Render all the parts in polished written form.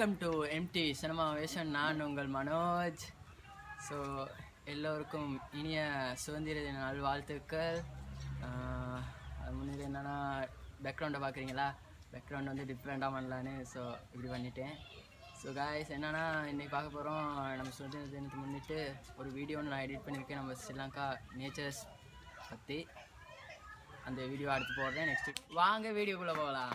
Welcome to MT cinema வேஷன். நான் உங்கள் மனோஜ். ஸோ எல்லோருக்கும் இனிய சுதந்திர தின நாள் வாழ்த்துக்கள். அது முன்னாடி என்னென்னா பேக்ரவுண்டை பார்க்குறீங்களா, பேக்ரவுண்ட் வந்து டிஃப்ரெண்ட்டாக பண்ணலான்னு ஸோ இப்படி பண்ணிட்டேன். ஸோ காய்ஸ் என்னென்னா இன்றைக்கி பார்க்க போகிறோம், நம்ம சுதந்திர தினத்தை முன்னிட்டு ஒரு வீடியோன்னு நான் எடிட் பண்ணியிருக்கேன் நம்ம ஸ்ரீலங்கா நேச்சர்ஸ் பற்றி. அந்த வீடியோ அடுத்து போடுறேன். நெக்ஸ்ட்டு வாங்க வீடியோக்குள்ளே போகலாம்.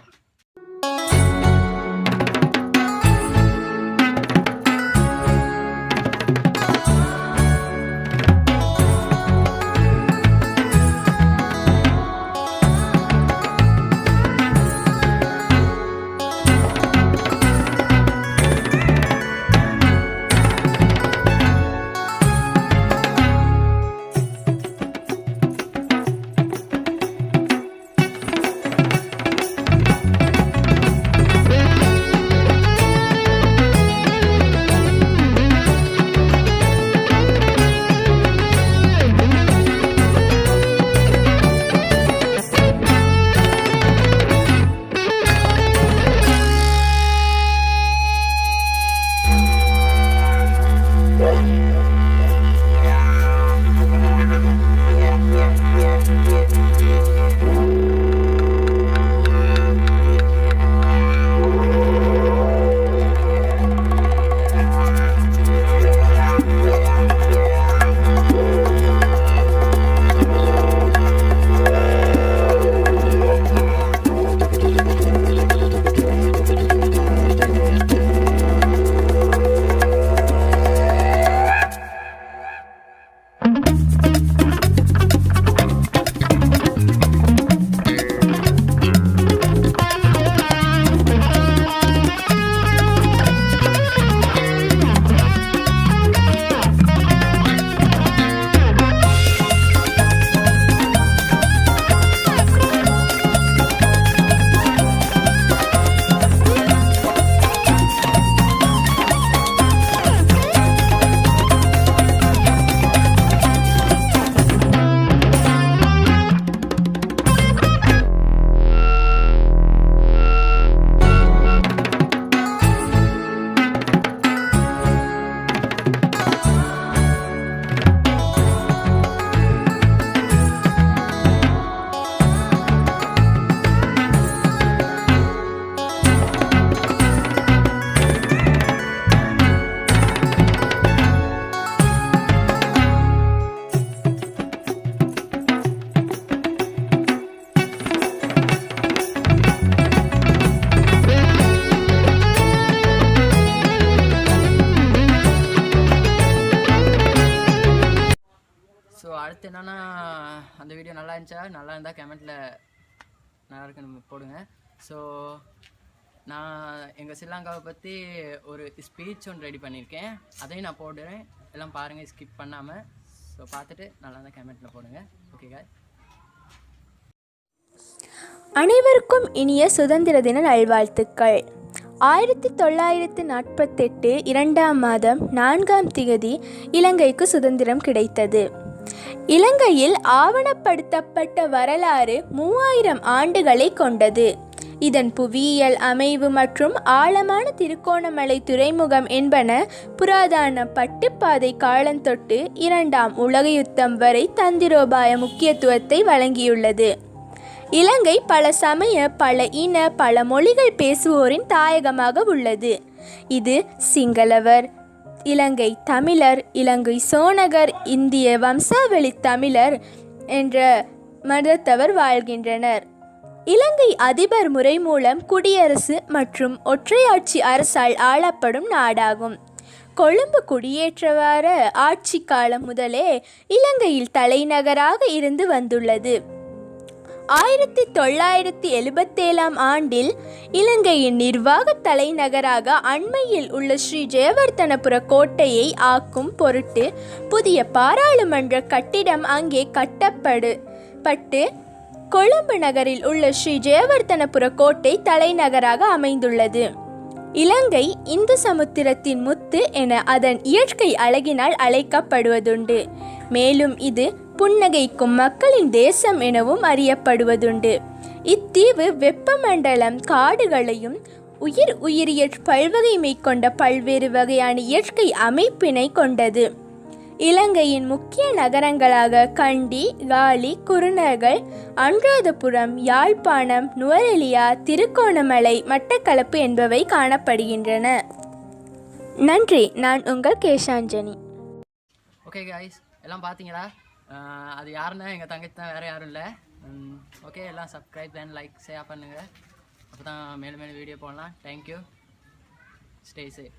ஸோ அடுத்து என்னென்னா அந்த வீடியோ நல்லா இருந்துச்சா, நல்லா இருந்தால் கமெண்ட்டில் நல்லா இருக்குன்னு போடுங்க. ஸோ நான் எங்கள் ஸ்ரீலங்காவை பற்றி ஒரு ஸ்பீச் ஒன்று ரெடி பண்ணியிருக்கேன், அதையும் நான் போடுறேன். எல்லாம் பாருங்கள் ஸ்கிப் பண்ணாமல். ஸோ பார்த்துட்டு நல்லா இருந்தால் கமெண்ட்டில் போடுங்க. ஓகே காய். அனைவருக்கும் இனிய சுதந்திர தின நல்வாழ்த்துக்கள். 1948 2ஆம் மாதம் 4ஆம் திகதி இலங்கைக்கு சுதந்திரம் கிடைத்தது. இலங்கையில் ஆவணப்படுத்தப்பட்ட வரலாறு 3000 ஆண்டுகளை கொண்டது. இதன் புவியியல் அமைவு மற்றும் ஆழமான திருகோணமலை துறைமுகம் என்பன புராதன பட்டுப்பாதை காலந்தொட்டு 2ஆம் உலக யுத்தம் வரை தந்திரோபாய முக்கியத்துவத்தை வழங்கியுள்ளது. இலங்கை பல சமய, பல இன, பல மொழிகள் பேசுவோரின் தாயகமாக உள்ளது. இது சிங்களவர், இலங்கை தமிழர், இலங்கை சோனகர், இந்திய வம்சாவளி தமிழர் என்ற மதத்தவர் வாழ்கின்றனர். இலங்கை அதிபர் முறை மூலம் குடியரசு மற்றும் ஒற்றையாட்சி அரசால் ஆளப்படும் நாடாகும். கொழும்பு குடியேற்றவார ஆட்சி காலம் முதலே இலங்கையில் தலைநகராக இருந்து வந்துள்ளது. 1977ஆம் ஆண்டில் இலங்கையின் நிர்வாக தலைநகராக அண்மையில் உள்ள ஸ்ரீ ஜெயவர்தனபுர கோட்டையை ஆக்கும் பொருட்டு புதிய பாராளுமன்ற கட்டிடம் அங்கே கட்டப்பட்டு கொழும்பு நகரில் உள்ள ஸ்ரீ ஜெயவர்தனபுர கோட்டை தலைநகராக அமைந்துள்ளது. இலங்கை இந்து சமுத்திரத்தின் முத்து என அதன் இயற்கை அழகினால் அழைக்கப்படுவதுண்டு. மேலும் இது புன்னகைக்கும் மக்களின் தேசம் எனவும் அறியப்படுவதுண்டு. இத்தீவு வெப்பமண்டலம் காடுகளையும் உயிரியற் பல்வகைமை கொண்ட பல்வேறு வகையான இயற்கை அமைப்பினை கொண்டது. இலங்கையின் முக்கிய நகரங்களாக கண்டி, காலி, குருநகல், அனுராதபுரம், யாழ்ப்பாணம், நுவரெலியா, திருகோணமலை, மட்டக்களப்பு என்பவை காணப்படுகின்றன. நன்றி. நான் உங்கள் கேஷாஞ்சனி. ஓகே கைஸ், எல்லாம் பார்த்தீங்களா? அது யாருன்னா எங்கள் தங்கச்சி தான், வேறு யாரும் இல்லை. ஓகே, எல்லாம் சப்ஸ்கிரைப் அண்ட் லைக் ஷேர் பண்ணுங்கள். அப்போ தான் மேலும் மேலும் வீடியோ போடலாம். தேங்க்யூ. Stay safe.